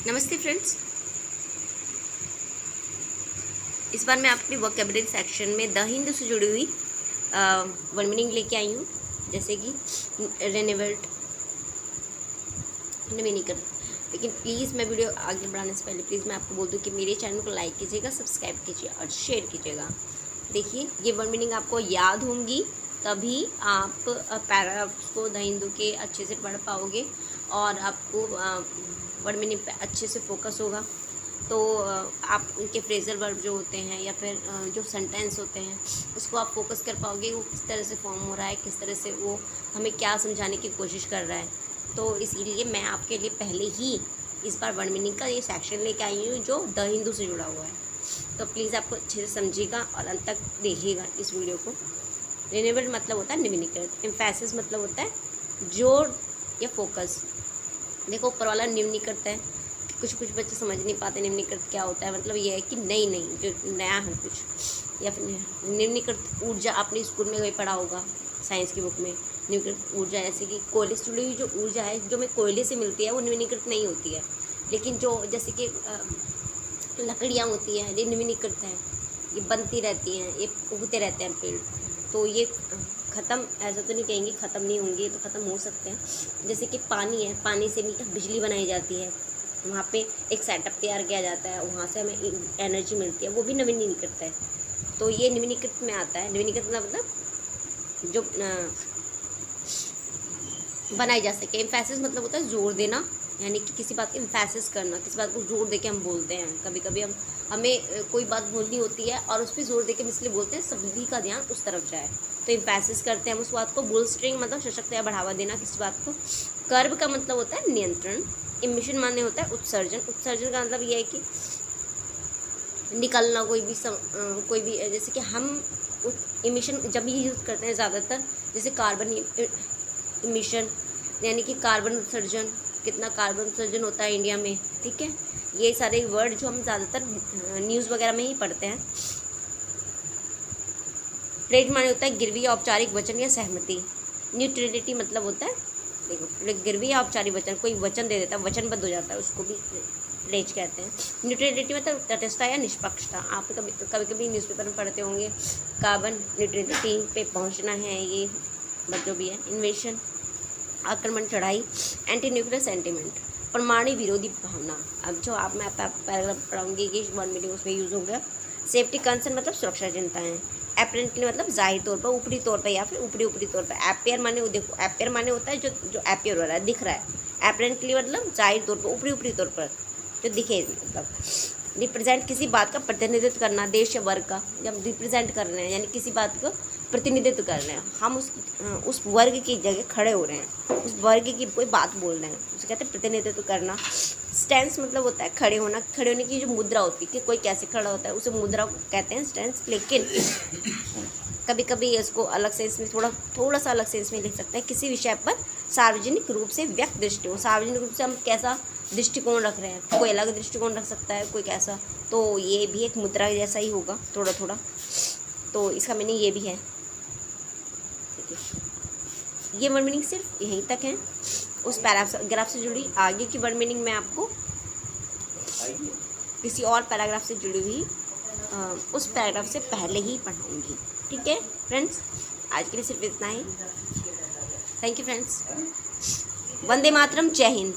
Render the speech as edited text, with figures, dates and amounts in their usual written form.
नमस्ते फ्रेंड्स, इस बार मैं अपनी वोकैबुलरी सेक्शन में द हिंदू से जुड़ी हुई वर्ड मीनिंग लेके आई हूँ। जैसे कि रेनिवेल्ट नहीं कर, लेकिन प्लीज़ मैं वीडियो आगे बढ़ाने से पहले प्लीज़ मैं आपको बोल दूँ कि मेरे चैनल को लाइक कीजिएगा, सब्सक्राइब कीजिए और शेयर कीजिएगा। देखिए, ये वर्ड मीनिंग आपको याद होंगी तभी आप पैराग्राफ्स को द हिंदू के अच्छे से पढ़ पाओगे और आपको वर्ड मीनिंग पे अच्छे से फोकस होगा। तो आप उनके फ्रेजल वर्ब जो होते हैं या फिर जो सेंटेंस होते हैं उसको आप फोकस कर पाओगे, वो किस तरह से फॉर्म हो रहा है, किस तरह से वो हमें क्या समझाने की कोशिश कर रहा है। तो इसीलिए मैं आपके लिए पहले ही इस बार वर्ड मीनिंग का ये सेक्शन लेके आई हूँ जो द हिंदू से जुड़ा हुआ है। तो प्लीज़ आपको अच्छे से समझिएगा और अंत तक देखिएगा इस वीडियो को। रिन्यूएबल मतलब होता है निम्नीकृत, एम्फेसिस मतलब होता है जोर या फोकस। देखो, ऊपर वाला निम्नीकृत है, कुछ बच्चे समझ नहीं पाते निम्नीकृत क्या होता है। मतलब ये है कि नई जो नया है कुछ, या फिर निम्नीकृत ऊर्जा आपने स्कूल में कहीं पढ़ा होगा साइंस की बुक में। निम्नीकृत ऊर्जा ऐसे कि कोयले से जुड़ी हुई जो ऊर्जा है जो हमें कोयले से मिलती है वो निम्नीकृत नहीं होती है, लेकिन जो जैसे कि लकड़ियाँ होती हैं ये निम्नीकृत हैं, ये बनती रहती हैं, ये उगते रहते हैं पेड़। तो ये ख़त्म ऐसा तो नहीं कहेंगे ख़त्म नहीं होंगे, तो ख़त्म हो सकते हैं। जैसे कि पानी है, पानी से बिजली बनाई जाती है, वहाँ पे एक सेटअप तैयार किया जाता है, वहाँ से हमें एनर्जी मिलती है, वो भी नवीनीकृत है। तो ये नवीनीकृत में आता है। नवीनीकृत मतलब जो बनाई जा सके। एम्फेसिस मतलब होता है जोर देना, यानी कि किसी बात की एम्फेसिस करना, किसी बात को जोर देके हम बोलते हैं। कभी कभी हमें कोई बात बोलनी होती है और उस पर जोर देके हम इसलिए बोलते हैं सभी का ध्यान उस तरफ जाए, तो एम्फेसिस करते हैं हम उस बात को। बुलस्टरिंग मतलब सशक्त या बढ़ावा देना किसी बात को। कर्ब का मतलब होता है नियंत्रण। इमिशन माने होता है उत्सर्जन। उत्सर्जन का मतलब यह है कि निकलना, कोई भी जैसे कि हम इमिशन जब भी यूज़ करते हैं ज़्यादातर, जैसे कार्बन इमिशन यानी कि कार्बन उत्सर्जन, कितना कार्बन उत्सर्जन होता है इंडिया में, ठीक है। ये सारे वर्ड जो हम ज़्यादातर न्यूज़ वगैरह में ही पढ़ते हैं। प्लेट माने होता है गिरवी या औपचारिक वचन या सहमति। न्यूट्रलिटी मतलब होता है, देखो, गिरवी या औपचारिक वचन, कोई वचन दे देता है, वचनबद्ध हो जाता है, उसको भी प्लेज कहते हैं। न्यूट्रलिटी मतलब तटस्थता या निष्पक्षता। आप कभी न्यूज़पेपर में पढ़ते होंगे कार्बन न्यूट्रलिटी पे पहुंचना है, ये जो भी है। इन्वेशन आक्रमण, चढ़ाई। एंटी न्यूक्लियर सेंटिमेंट परमाणु विरोधी भावना। अब जो मैं पैराग्राफ पढ़ाऊंगी कि वर्ड मीनिंग उसमें यूज़ होगा। सेफ्टी कंसर्न मतलब सुरक्षा चिंताएं। एपरेंटली मतलब जाहिर तौर पर, ऊपरी तौर पर या फिर ऊपरी तौर पर। एपियर माने, देखो एपियर माने होता है जो एपियर हो रहा है, दिख रहा है। एपरेंटली मतलब जाहिर तौर पर, ऊपरी तौर पर जो दिखे। मतलब रिप्रेजेंट किसी बात का प्रतिनिधित्व करना, देश या वर्ग का। जब रिप्रेजेंट कर रहे हैं यानी किसी बात को प्रतिनिधित्व कर रहे हैं, हम उस वर्ग की जगह खड़े हो रहे हैं, उस वर्ग की कोई बात बोल रहे हैं, उसे कहते हैं प्रतिनिधित्व करना। स्टैंस मतलब होता है खड़े होना। खड़े होने की जो मुद्रा होती है कि कोई कैसे खड़ा होता है उसे मुद्रा कहते हैं स्टैंस। लेकिन कभी कभी इसको अलग से इसमें थोड़ा सा अलग से इसमें लिख सकते हैं। किसी विषय पर सार्वजनिक रूप से व्यक्त दृष्टिकोण। सार्वजनिक रूप से हम कैसा दृष्टिकोण रख रहे हैं, कोई अलग दृष्टिकोण रख सकता है, कोई कैसा। तो ये भी एक मुद्रा जैसा ही होगा थोड़ा। तो इसका मीनिंग ये भी है। ये वर्ड मीनिंग सिर्फ यहीं तक है। उस पैराग्राफ से जुड़ी आगे की वर्ड मीनिंग मैं आपको किसी और पैराग्राफ से जुड़ी हुई उस पैराग्राफ से पहले ही पढ़ाऊंगी, ठीक है फ्रेंड्स। आज के लिए सिर्फ इतना ही। Thank you friends. वंदे मातरम, जय हिंद।